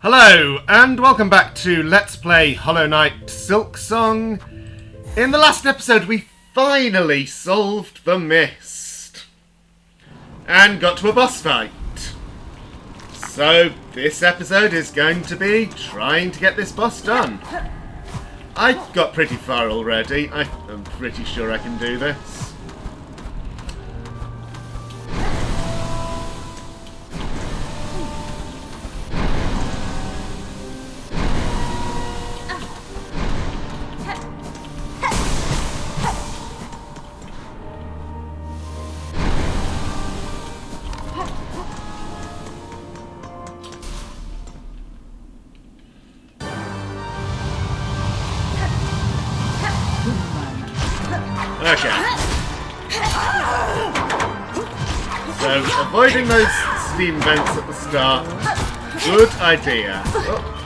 Hello, and welcome back to Let's Play Hollow Knight Silksong. In the last episode, we finally solved the mist. And got to a boss fight. So, this episode is going to be trying to get this boss done. I got pretty far already. I'm pretty sure I can do this. Okay. So, avoiding those steam vents at the start. Good idea. Oh.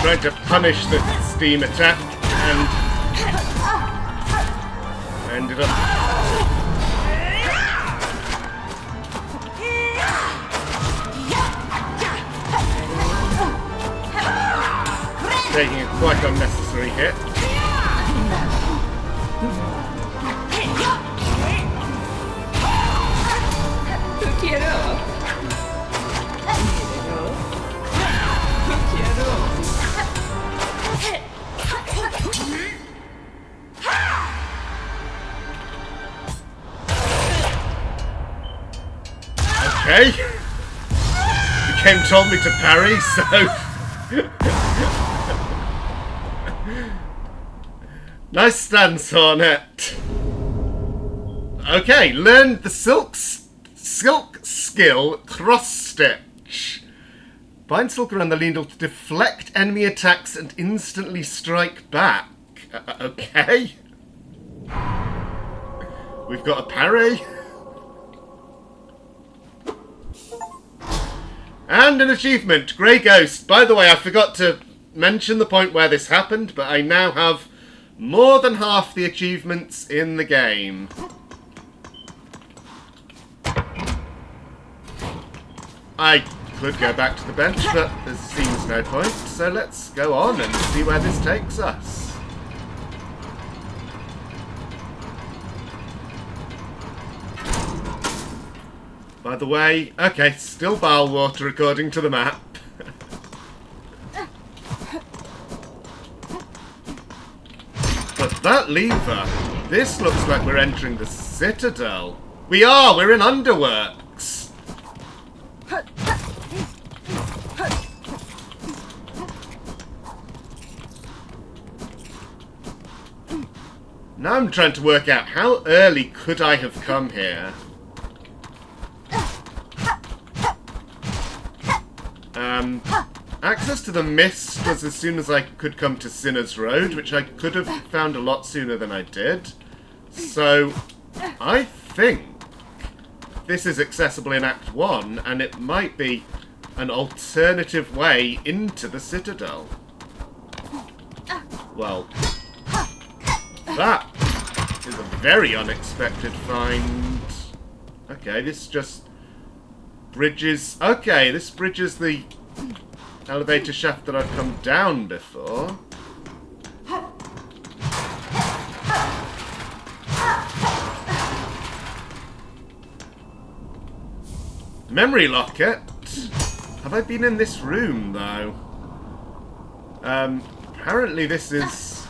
Trying to punish the steam attack and ended up taking a quite unnecessary hit. Okay. The game told me to parry, so... Nice stance, Hornet. Okay, learn the silk skill cross stitch. Bind silk around the needle to deflect enemy attacks and instantly strike back. Okay. We've got a parry. And an achievement, Grey Ghost. By the way, I forgot to mention the point where this happened, but I now have more than half the achievements in the game. I could go back to the bench, but there seems no point, so let's go on and see where this takes us. By the way, okay, still bowel water according to the map. that lever? This looks like we're entering the Citadel. We are! We're in Underworks! Now I'm trying to work out how early could I have come here. Access to the mist was as soon as I could come to Sinner's Road, which I could have found a lot sooner than I did. So, I think this is accessible in Act 1, and it might be an alternative way into the Citadel. Well, that is a very unexpected find. Okay, this just bridges... Okay, this bridges the elevator shaft that I've come down before. Memory locket? Have I been in this room, though? Apparently this is...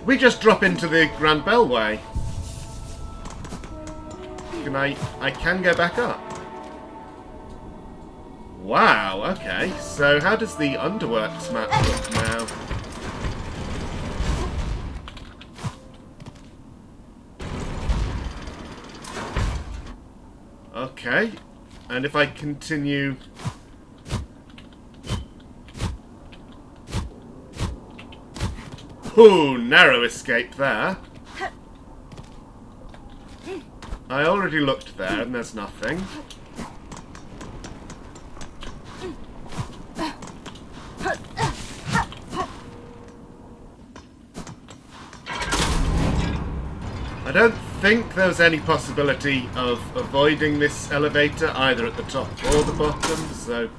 We just drop into the Grand Bellway. I can go back up. Wow, okay. So how does the Underworks map look now? Okay. And if I continue... Ooh, narrow escape there. I already looked there and there's nothing. I don't think there's any possibility of avoiding this elevator either at the top or the bottom, so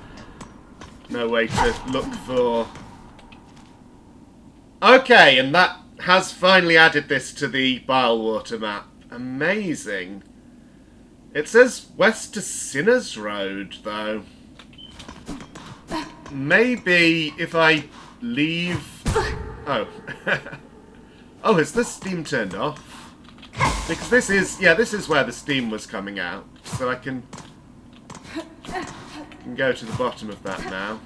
no way to look for... Okay, and that has finally added this to the Bilewater map. Amazing. It says west to Sinner's Road, though. Maybe if I leave... Oh. Oh, has the steam turned off? Because this is... Yeah, this is where the steam was coming out. So I can go to the bottom of that now.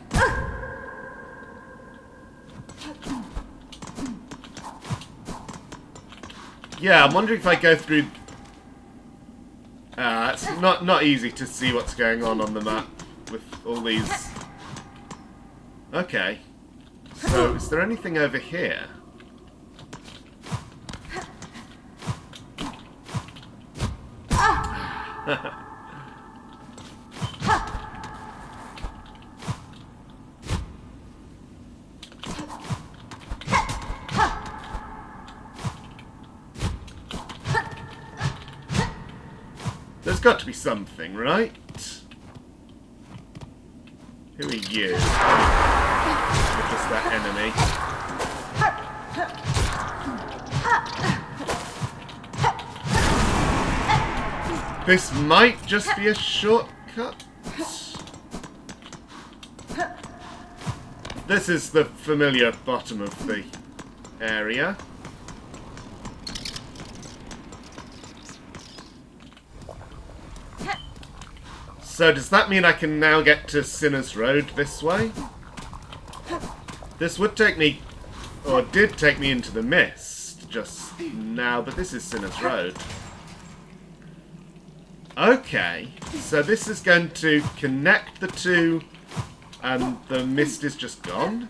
Yeah, I'm wondering if I go through... it's not easy to see what's going on the map with all these... Okay. So, is there anything over here? There's got to be something, right? Who are you? You're just that enemy. This might just be a shortcut. This is the familiar bottom of the area. So does that mean I can now get to Sinner's Road this way? This would take me, or did take me into the mist just now, but this is Sinner's Road. Okay, so this is going to connect the two, and the mist is just gone?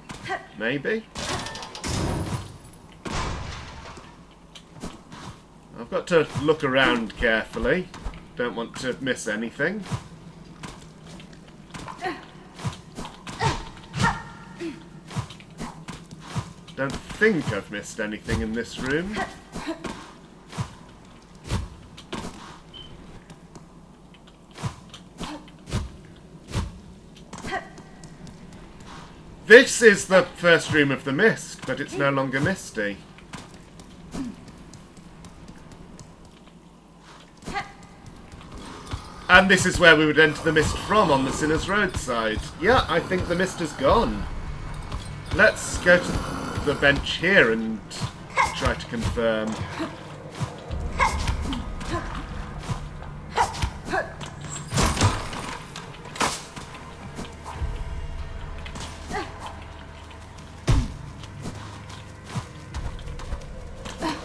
Maybe? I've got to look around carefully. Don't want to miss anything. Don't think I've missed anything in this room. This is the first room of the mist, but it's no longer misty. And this is where we would enter the mist from, on the Sinner's Road side. Yeah, I think the mist is gone. let's go to the bench here and try to confirm.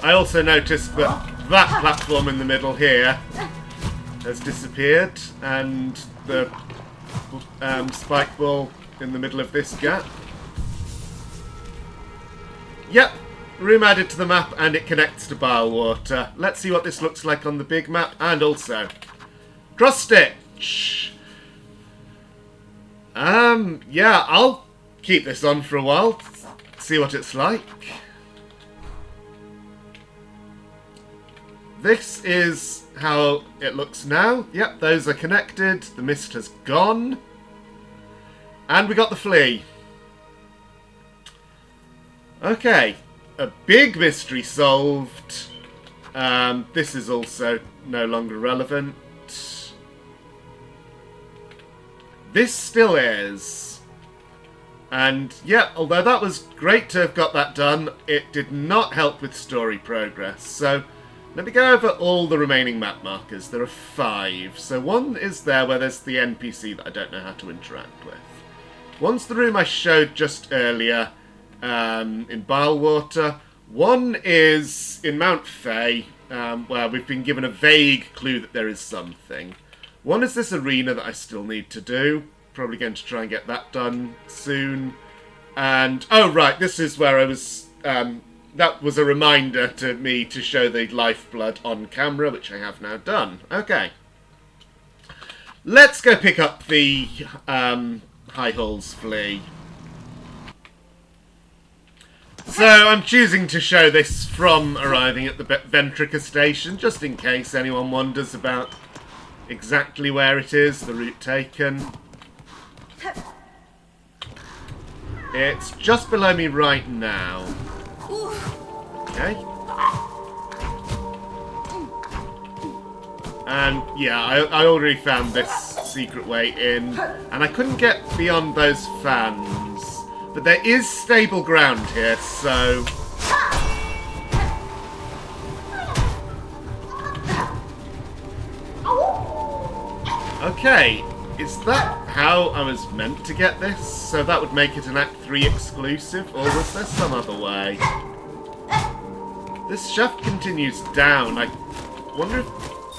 I also noticed that that platform in the middle here has disappeared, and the spike ball in the middle of this gap. Yep, room added to the map, and it connects to Bilewater. Let's see what this looks like on the big map, and also cross stitch. Yeah, I'll keep this on for a while, see what it's like. This is how it looks now. Yep, those are connected. The mist has gone. And we got the flea. Okay, a big mystery solved. This is also no longer relevant. This still is. And yeah, although that was great to have got that done, it did not help with story progress. So let me go over all the remaining map markers. There are 5. So one is there where there's the NPC that I don't know how to interact with. One's the room I showed just earlier in Bilewater. One is in Mount Fay, where we've been given a vague clue that there is something. One is this arena that I still need to do. Probably going to try and get that done soon. And, oh right, this is where I was... that was a reminder to me to show the lifeblood on camera, which I have now done. Okay. Let's go pick up the High Halls flea. So I'm choosing to show this from arriving at the Ventrica station, just in case anyone wonders about exactly where it is, the route taken. It's just below me right now. Okay. And yeah, I already found this secret way in, and I couldn't get beyond those fans. But there is stable ground here, so... Okay, is that how I was meant to get this? So that would make it an Act 3 exclusive, or was there some other way? This shaft continues down. I wonder if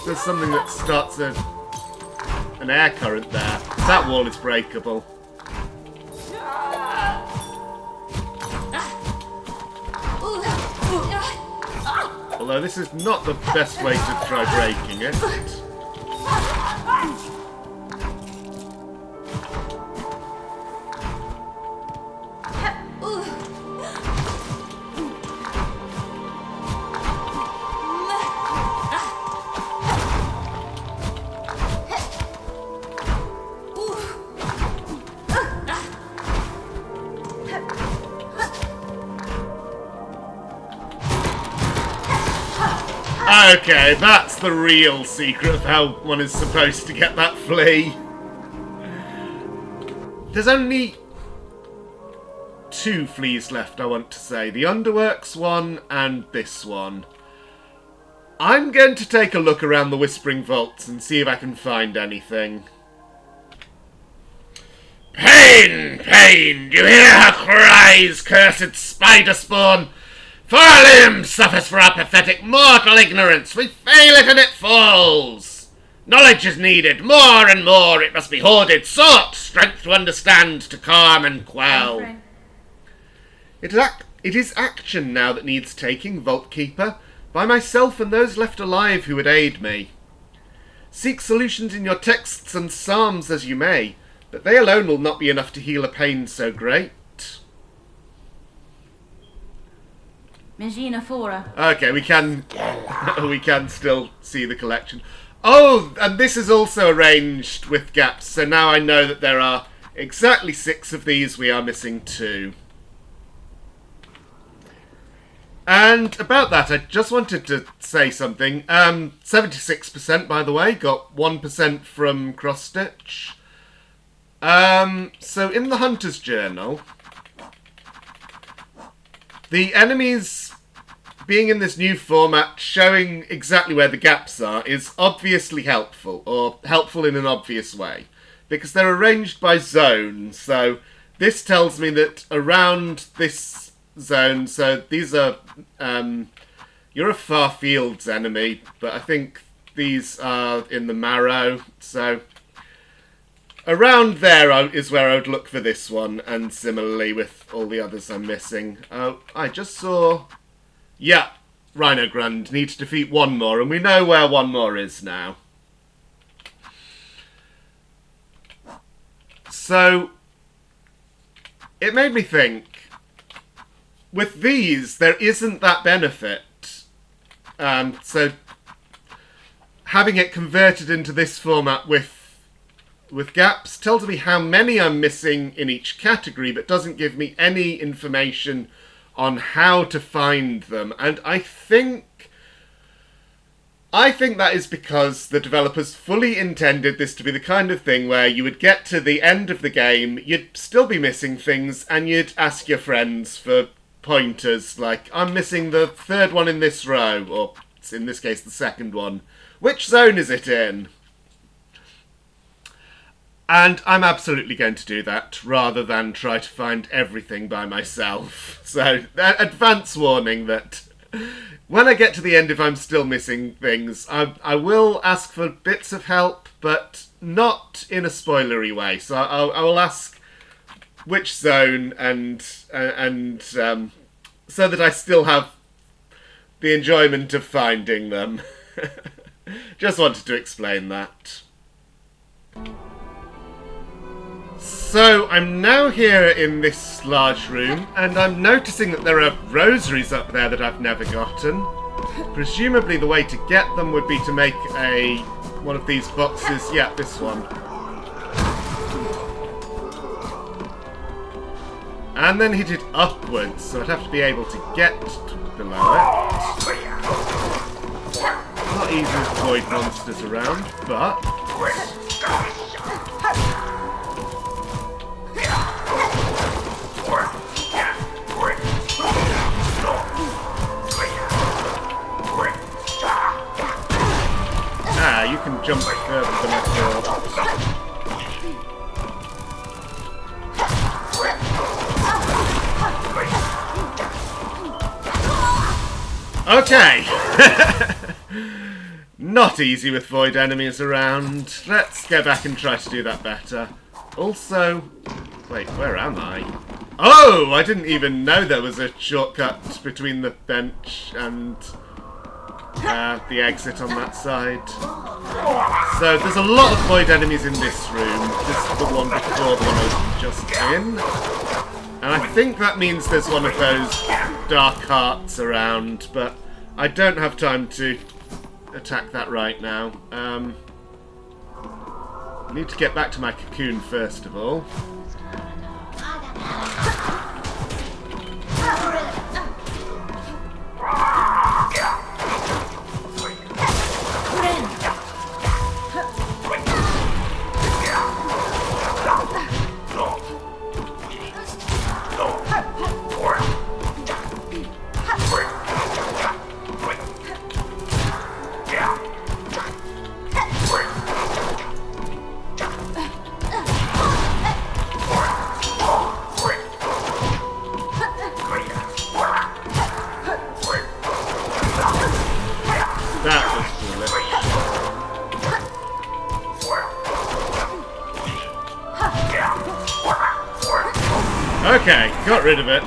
there's something that starts an air current there. That wall is breakable. Although this is not the best way to try breaking it. Okay, that's the real secret of how one is supposed to get that flea. There's only 2 fleas left, I want to say. The Underworks one and this one. I'm going to take a look around the Whispering Vaults and see if I can find anything. Pain! Pain! Do you hear her cries, cursed spider spawn? For our limb suffers for our pathetic mortal ignorance. We fail it and it falls. Knowledge is needed, more and more. It must be hoarded, sought, strength to understand, to calm and quell. It is action now that needs taking, Vault Keeper, by myself and those left alive who would aid me. Seek solutions in your texts and psalms as you may, but they alone will not be enough to heal a pain so great. Okay, we can still see the collection. Oh, and this is also arranged with gaps, so now I know that there are exactly 6 of these. We are missing 2. And about that, I just wanted to say something. 76%, by the way, got 1% from cross stitch. So in the Hunter's Journal, The enemies being in this new format, showing exactly where the gaps are, is obviously helpful, or helpful in an obvious way, because they're arranged by zone. So this tells me that around this zone, so these are, you're a far fields enemy, but I think these are in the marrow, so around there is where I would look for this one, and similarly with all the others I'm missing. Oh, I just saw... Yeah, Rhino Grand. Need to defeat one more, and we know where one more is now. So, it made me think, with these, there isn't that benefit. So, having it converted into this format with gaps tells me how many I'm missing in each category, but doesn't give me any information on how to find them. And I think that is because the developers fully intended this to be the kind of thing where you would get to the end of the game, you'd still be missing things, and you'd ask your friends for pointers, like, I'm missing the third one in this row, or in this case the second one. Which zone is it in? And I'm absolutely going to do that, rather than try to find everything by myself. So, advance warning that when I get to the end, if I'm still missing things, I will ask for bits of help, but not in a spoilery way. So I will ask which zone, and so that I still have the enjoyment of finding them. Just wanted to explain that. So, I'm now here in this large room, and I'm noticing that there are rosaries up there that I've never gotten. Presumably the way to get them would be to make one of these boxes. Yeah, this one. And then hit it upwards, so I'd have to be able to get below it. Not easy with void monsters around, but... you can jump further than I thought. Okay! Not easy with void enemies around. Let's go back and try to do that better. Also... Wait, where am I? Oh! I didn't even know there was a shortcut between the bench and... the exit on that side. So there's a lot of void enemies in this room. This is the one before the one I was just in. And I think that means there's one of those dark hearts around, but I don't have time to attack that right now. I need to get back to my cocoon first of all. Okay, got rid of it.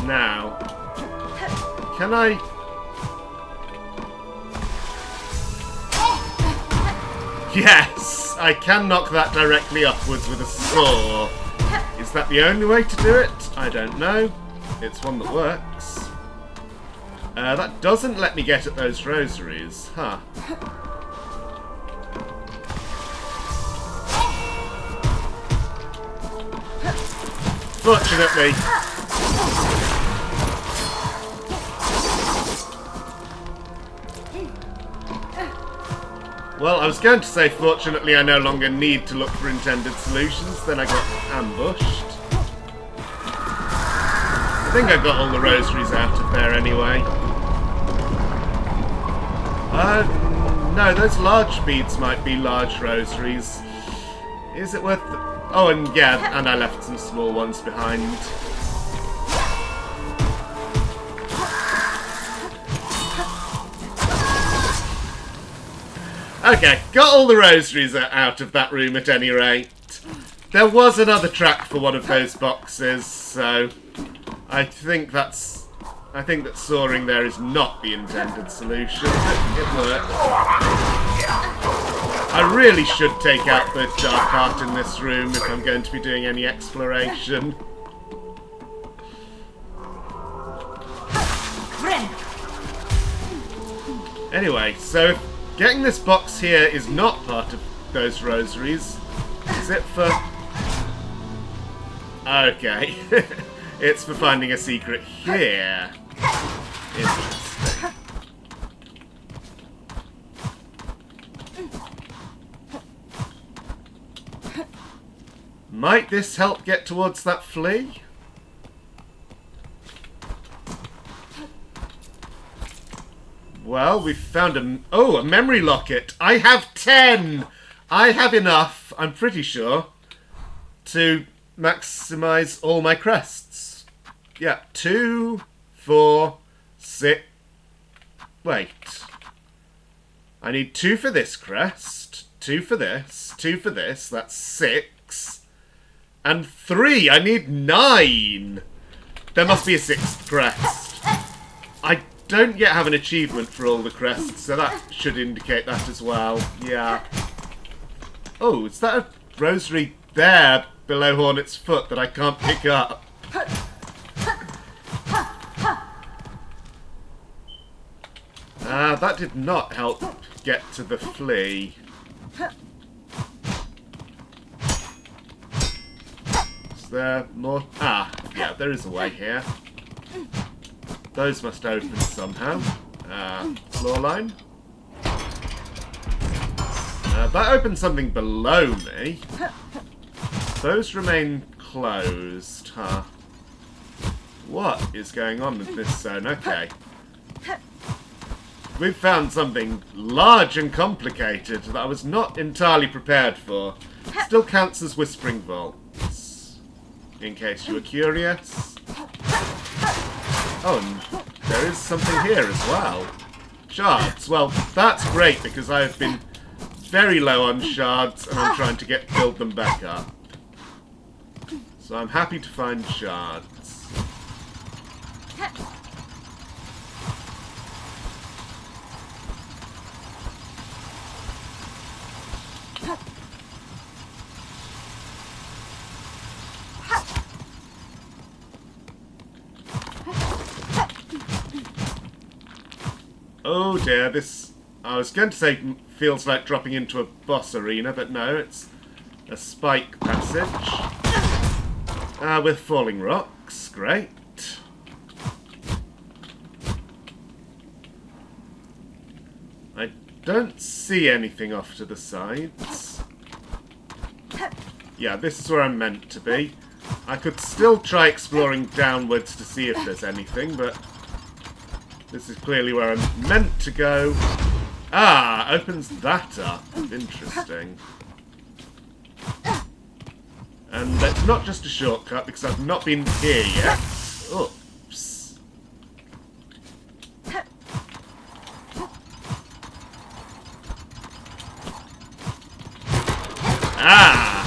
Now, can I... Yes! I can knock that directly upwards with a saw. Is that the only way to do it? I don't know. It's one that works. That doesn't let me get at those rosaries. Huh. Fortunately. Well, I was going to say, fortunately, I no longer need to look for intended solutions. Then I got ambushed. I think I got all the rosaries out of there anyway. No, those large beads might be large rosaries. Is it worth... Oh, and yeah, and I left some small ones behind. Okay, got all the rosaries out of that room at any rate. There was another track for one of those boxes, so I think that soaring there is not the intended solution. It worked. I really should take out the dark art in this room if I'm going to be doing any exploration. Anyway, so getting this box here is not part of those rosaries. Is it for... Okay. It's for finding a secret here. Interesting. Might this help get towards that flea? Well, we've found a memory locket. I have 10! I have enough, I'm pretty sure, to maximize all my crests. Yeah, 2, 4, 6... Wait. I need 2 for this crest, 2 for this, 2 for this, that's 6. And 3, I need 9! There must be a 6th crest. I don't yet have an achievement for all the crests, so that should indicate that as well. Yeah. Oh, is that a rosary there below Hornet's foot that I can't pick up? That did not help get to the flea. Is there more? Ah, yeah, there is a way here. Those must open somehow. Floor line. That opened something below me. Those remain closed, huh? What is going on with this zone? Okay. We've found something large and complicated that I was not entirely prepared for. Still counts as Whispering Vaults, in case you were curious. Oh, and there is something here as well. Shards. Well, that's great because I have been very low on shards and I'm trying to build them back up. So I'm happy to find shards. Oh dear, this... I was going to say feels like dropping into a boss arena, but no, it's a spike passage. With falling rocks, great. I don't see anything off to the sides. Yeah, this is where I'm meant to be. I could still try exploring downwards to see if there's anything, but this is clearly where I'm meant to go. Ah, opens that up. Interesting. And it's not just a shortcut, because I've not been here yet. Oops. Ah!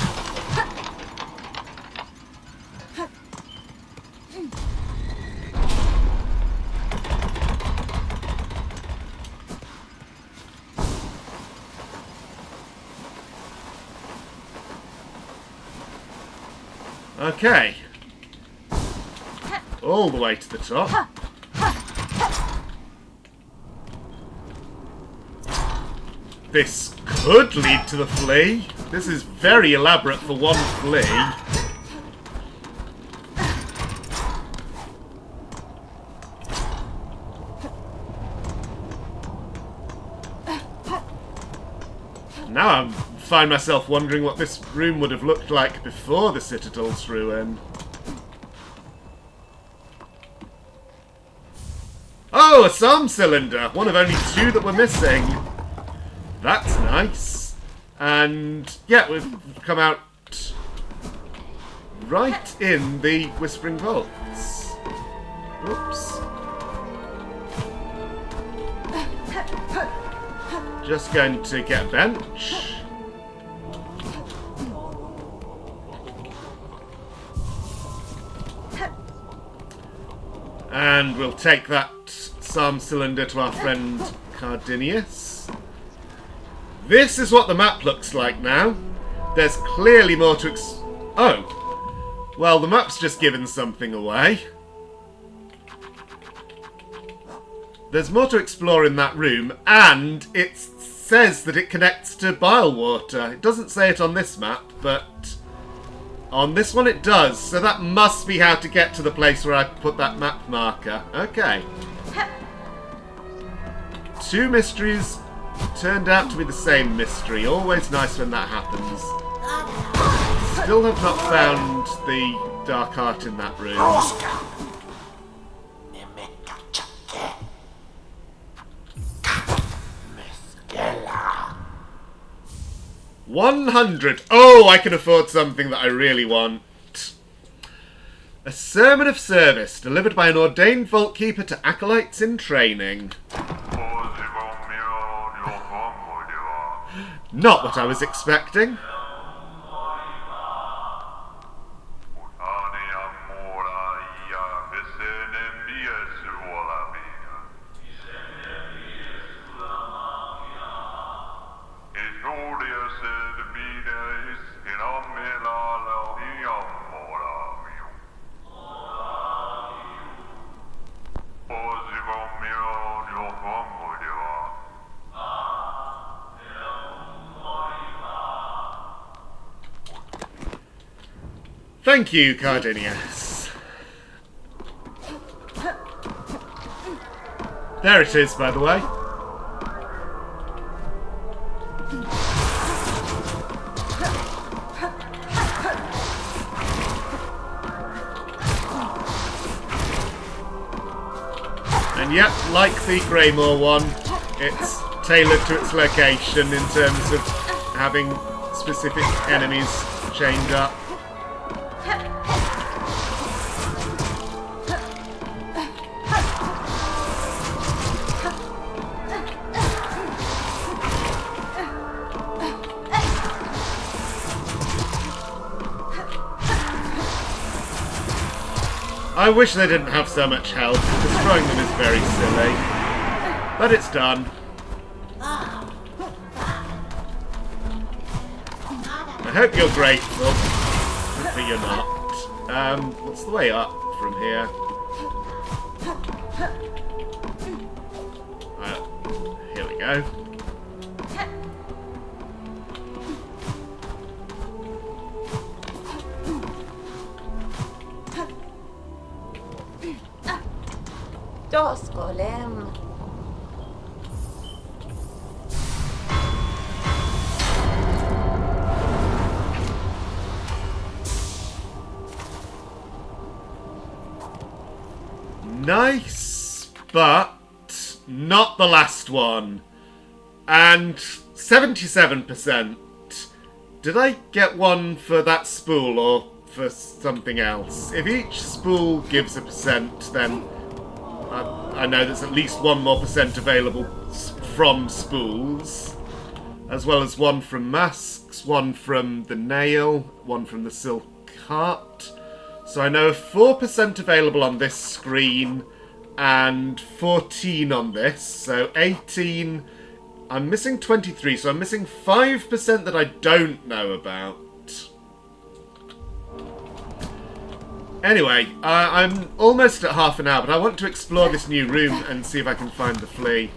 Okay. All the way to the top. This could lead to the flea. This is very elaborate for one flea. Now I find myself wondering what this room would have looked like before the Citadel's ruin. Oh, a psalm cylinder! One of only 2 that were missing. That's nice. And yeah, we've come out right in the Whispering Vaults. Oops. Just going to get a bench. And we'll take that psalm cylinder to our friend Cardinius. This is what the map looks like now. There's clearly more to oh! Well, the map's just given something away. There's more to explore in that room, and it says that it connects to bile water. It doesn't say it on this map, but on this one it does. So that must be how to get to the place where I put that map marker. Okay. 2 mysteries turned out to be the same mystery. Always nice when that happens. Still have not found the dark art in that room. 100! Oh, I can afford something that I really want. A sermon of service delivered by an ordained vault keeper to acolytes in training. Not what I was expecting. Thank you, Cardinius. There it is, by the way. And yep, like the Greymore one, it's tailored to its location in terms of having specific enemies chained up. I wish they didn't have so much health. Destroying them is very silly. But it's done. I hope you're grateful. But you're not. What's the way up from here? Here we go. Dos golem. Nice, but not the last one. And 77%. Did I get one for that spool or for something else? If each spool gives a percent, then I know there's at least 1 more percent available from spools, as well as 1 from masks, 1 from the nail, 1 from the silk heart. So I know 4% available on this screen and 14 on this, so 18. I'm missing 23, so I'm missing 5% that I don't know about. Anyway, I'm almost at half an hour, but I want to explore this new room and see if I can find the flea.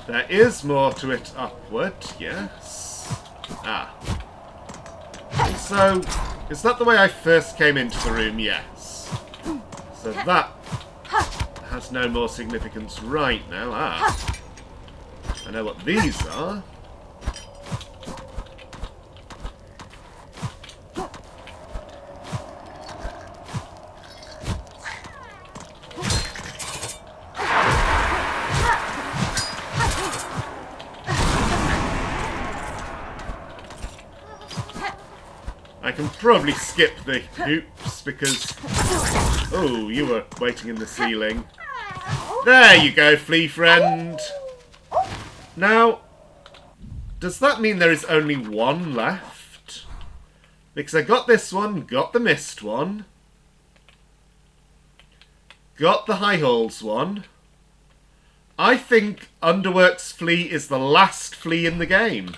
There is more to it upward, yes. Ah. Also, Is that the way I first came into the room? Yes. So that has no more significance right now. Ah. I know what these are. I can probably skip the hoops because... Oh, you were waiting in the ceiling. There you go, flea friend. Now, does that mean there is only one left? Because I got this one, got the mist one, got the high halls one. I think Underworks flea is the last flea in the game.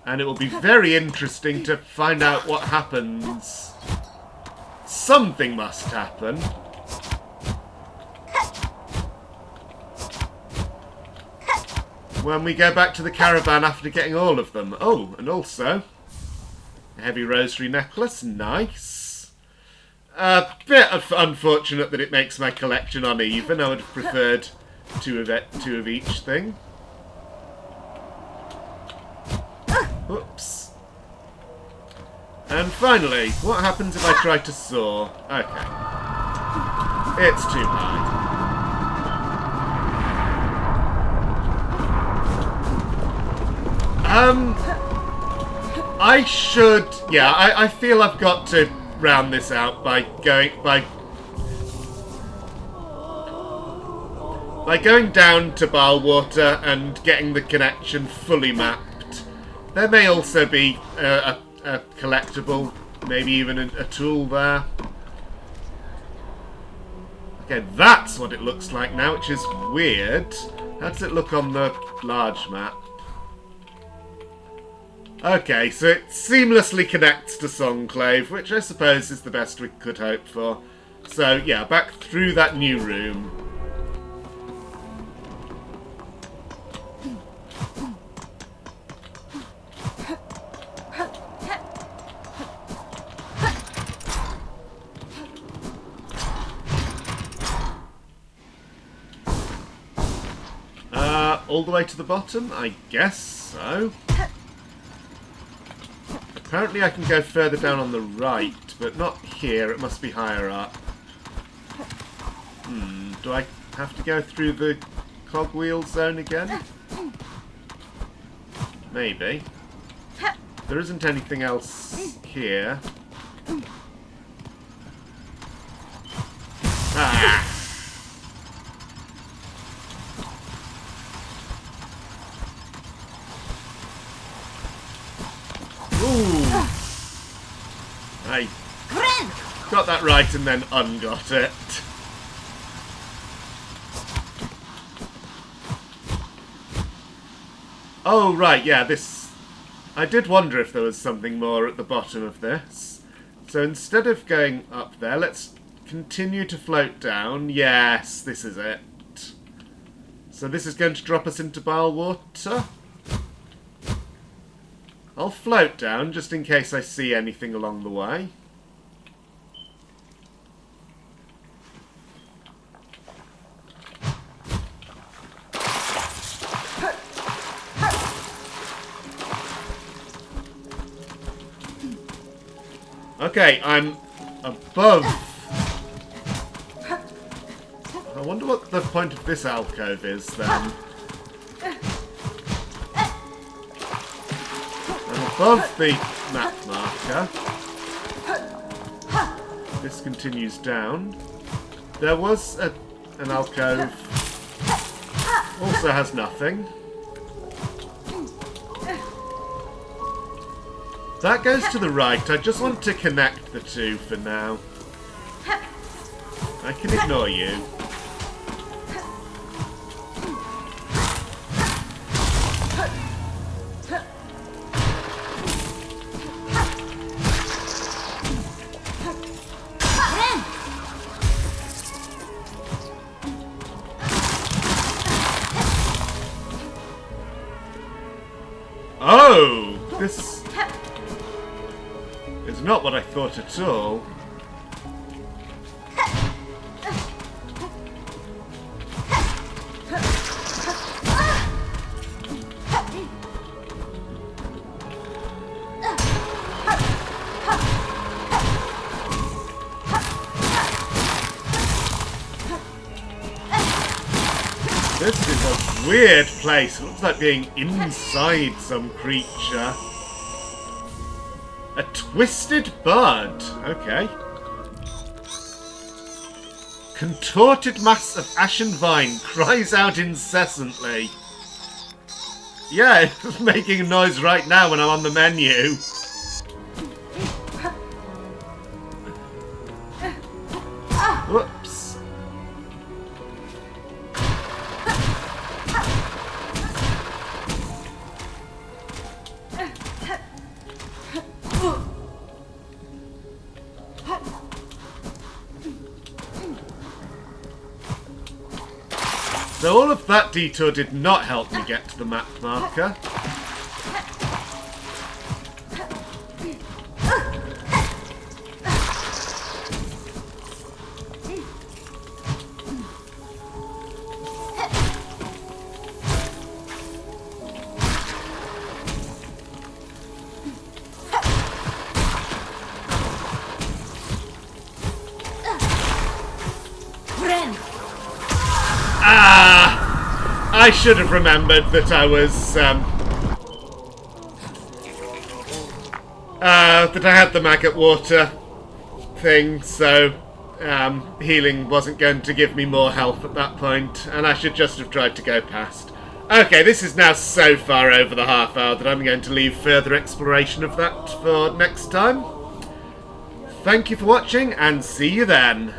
And it will be very interesting to find out what happens. Something must happen. When we go back to the caravan after getting all of them. Oh, and also a heavy rosary necklace. Nice. A bit unfortunate that it makes my collection uneven. I would have preferred two of each thing. Oops. And finally, what happens if I try to soar? Okay. It's too high. I should... Yeah, I feel I've got to round this out by going down to Balwater and getting the connection fully mapped. There may also be a collectible, maybe even a tool there. Okay, that's what it looks like now, which is weird. How does it look on the large map? Okay, so it seamlessly connects to Songclave, which I suppose is the best we could hope for. So, yeah, back through that new room. All the way to the bottom? I guess so. Apparently I can go further down on the right, but not here. It must be higher up. Do I have to go through the cogwheel zone again? Maybe. There isn't anything else here. Ah! Ooh! I got that right and then ungot it. Oh, right, yeah, this... I did wonder if there was something more at the bottom of this. So instead of going up there, let's continue to float down. Yes, this is it. So this is going to drop us into Balwater. I'll float down just in case I see anything along the way. Okay, I'm above. I wonder what the point of this alcove is then. Above the map marker. This continues down. There was an alcove. Also has nothing. That goes to the right. I just want to connect the two for now. I can ignore you. Oh! This... It's not what I thought at all. This is a weird place. It looks like being inside some creature. A twisted bud. Okay. Contorted mass of ashen vine cries out incessantly. Yeah, it's making a noise right now when I'm on the menu. Whoops. So all of that detour did not help me get to the map marker. I should have remembered that I was, that I had the maggot water thing, so, healing wasn't going to give me more health at that point, and I should just have tried to go past. Okay, this is now so far over the half hour that I'm going to leave further exploration of that for next time. Thank you for watching, and see you then.